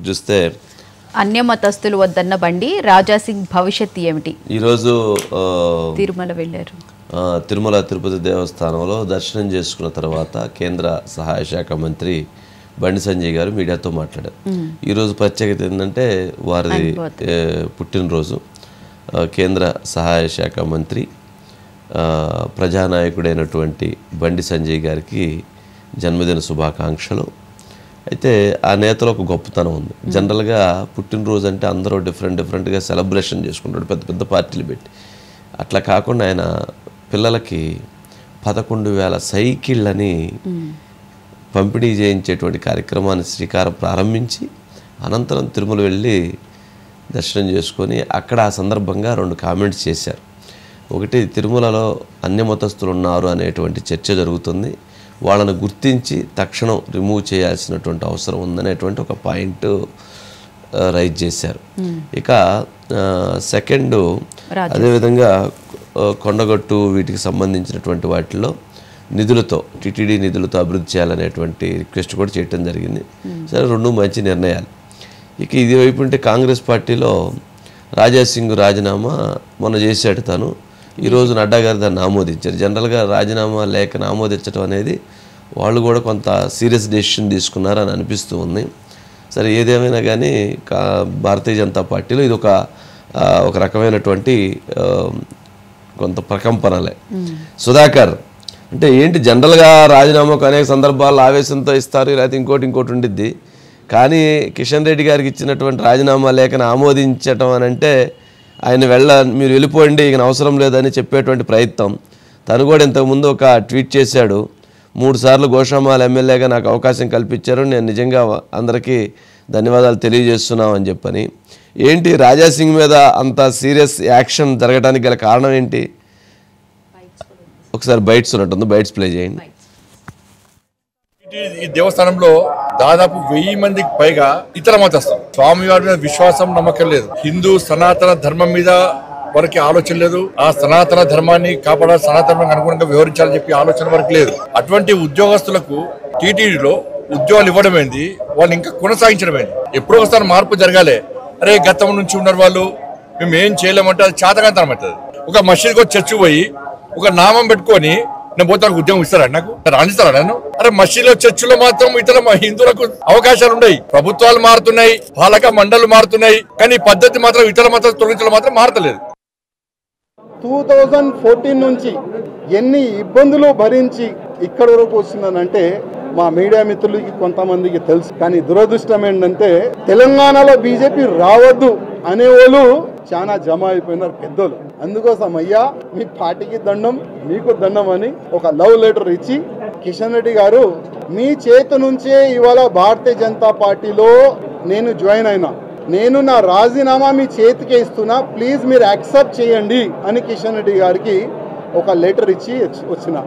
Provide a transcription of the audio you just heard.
చూస్తే అన్య మతస్థులు వద్దన్న బండి రాజాసింగ్ భవిష్యత్తు ఏమిటి? ఈరోజు తిరుమల వెళ్ళారు. తిరుమల తిరుపతి దేవస్థానంలో దర్శనం చేసుకున్న తర్వాత కేంద్ర సహాయ శాఖ మంత్రి బండి సంజయ్ గారు మీడియాతో మాట్లాడారు. ఈరోజు ప్రత్యేకత ఏంటంటే వారి పుట్టినరోజు. కేంద్ర సహాయ శాఖ మంత్రి ప్రజానాయకుడైనటువంటి బండి సంజయ్ గారికి జన్మదిన శుభాకాంక్షలు. అయితే ఆ నేతలో ఒక గొప్పతనం ఉంది. జనరల్గా పుట్టినరోజు అంటే అందరూ డిఫరెంట్గా సెలబ్రేషన్ చేసుకుంటాడు, పెద్ద పెద్ద పార్టీలు పెట్టి. అట్లా కాకుండా ఆయన పిల్లలకి 11,000 సైకిళ్ళని పంపిణీ చేయించేటువంటి కార్యక్రమాన్ని శ్రీకారం ప్రారంభించి అనంతరం తిరుమల వెళ్ళి దర్శనం చేసుకొని అక్కడ ఆ సందర్భంగా 2 కామెంట్స్ చేశారు. ఒకటి, తిరుమలలో అన్యమతస్థులు ఉన్నారు అనేటువంటి చర్చ జరుగుతుంది, వాళ్ళను గుర్తించి తక్షణం రిమూవ్ చేయాల్సినటువంటి అవసరం ఉందనేటువంటి ఒక పాయింట్ రైజ్ చేశారు. ఇక సెకండ్, అదేవిధంగా కొండగట్టు వీటికి సంబంధించినటువంటి వాటిల్లో నిధులతో టీటీడీ నిధులతో అభివృద్ధి చేయాలనేటువంటి రిక్వెస్ట్ కూడా చేయటం జరిగింది. సరే, 2 మంచి నిర్ణయాలు. ఇక ఇది వైపు ఉంటే కాంగ్రెస్ పార్టీలో రాజాసింగ్ రాజీనామా మొన్న చేశాడు తను. ఈరోజు నడ్డా గారు దాన్ని ఆమోదించారు. జనరల్గా రాజీనామా లేఖను ఆమోదించడం అనేది వాళ్ళు కూడా కొంత సీరియస్ డెసిషన్ తీసుకున్నారని అనిపిస్తూ ఉంది. సరే, ఏదేమైనా కానీ భారతీయ జనతా పార్టీలో ఇది ఒక రకమైనటువంటి కొంత ప్రకంపనలే. సుధాకర్ అంటే ఏంటి, జనరల్గా రాజీనామాకు అనేక సందర్భాల్లో ఆవేశంతో ఇస్తారు, లేకపోతే ఇంకోటి ఉండిద్ది. కానీ కిషన్ రెడ్డి గారికి ఇచ్చినటువంటి రాజీనామా లేఖను ఆమోదించటం అని అంటే ఆయన మీరు వెళ్ళిపోండి, ఇక అవసరం లేదని చెప్పేటువంటి ప్రయత్నం. తను కూడా ఇంతకుముందు ఒక ట్వీట్ చేశాడు, 3 సార్లు గోషామాల్ ఎమ్మెల్యేగా నాకు అవకాశం కల్పించారు, నేను నిజంగా అందరికీ ధన్యవాదాలు తెలియజేస్తున్నామని చెప్పని. ఏంటి రాజాసింగ్ మీద అంత సీరియస్ యాక్షన్ జరగడానికి గల కారణం ఏంటి? ఒకసారి బైట్స్ ఉన్నట్టుంది, బైట్స్ ప్లే చేయండి. ఈ దేవస్థానంలో దాదాపు 1000 మందికి పైగా ఇతర మతస్థులు. స్వామివారి మీద విశ్వాసం, నమ్మకం లేదు. హిందూ సనాతన ధర్మం మీద వారికి ఆలోచన లేదు. ఆ సనాతన ధర్మాన్ని కాపాడాలి, సనాతనానికి అనుగుణంగా వ్యవహరించాలని చెప్పి ఆలోచన వరకు లేదు. అటువంటి ఉద్యోగస్తులకు టీటీడీలో ఉద్యోగాలు ఇవ్వడం ఏంది, వాళ్ళు ఇంకా కొనసాగించడం ఏంది? ఎప్పుడో ఒకసారి మార్పు జరగాలి. అరే గతం నుంచి ఉన్నారు వాళ్ళు, మేము ఏం చేయలేమంటే అది చేతకాంతనం అవుతుంది. ఒక మసీద్కి చర్చి పోయి ఒక నామం పెట్టుకొని నేను పోతే ఉద్యోగం ఇస్తారా, నాకు రాణిస్తారా నన్ను? అరే మసీదులో చర్చిలో మాత్రం ఇతర హిందువులకు అవకాశాలు ఉన్నాయి. ప్రభుత్వాలు మారుతున్నాయి, పాలక మండళ్ళు మారుతున్నాయి, కానీ పద్ధతి మాత్రం ఇతర మతాలు తొలగించడం మాత్రం మారతలేదు. 2014 నుంచి ఎన్ని ఇబ్బందులు భరించి ఇక్కడ వరకు వస్తున్నానంటే మా మీడియా మిత్రులకి కొంతమందికి తెలుసు. కానీ దురదృష్టం ఏంటంటే తెలంగాణలో బీజేపీ రావద్దు అనేవాళ్ళు చాలా జమ అయిపోయినారు పెద్దలు. అందుకోసం అయ్యా మీ పార్టీకి దండం, మీకు దండం అని ఒక లవ్ లెటర్ ఇచ్చి, కిషన్ రెడ్డి గారు మీ చేతి నుంచే ఇవాళ భారతీయ జనతా పార్టీలో నేను జాయిన్ అయినా, నేను నా రాజీనామా మీ చేతికే ఇస్తున్నా, ప్లీజ్ మీరు యాక్సెప్ట్ చేయండి అని కిషన్ రెడ్డి గారికి ఒక లెటర్ ఇచ్చి వచ్చిన.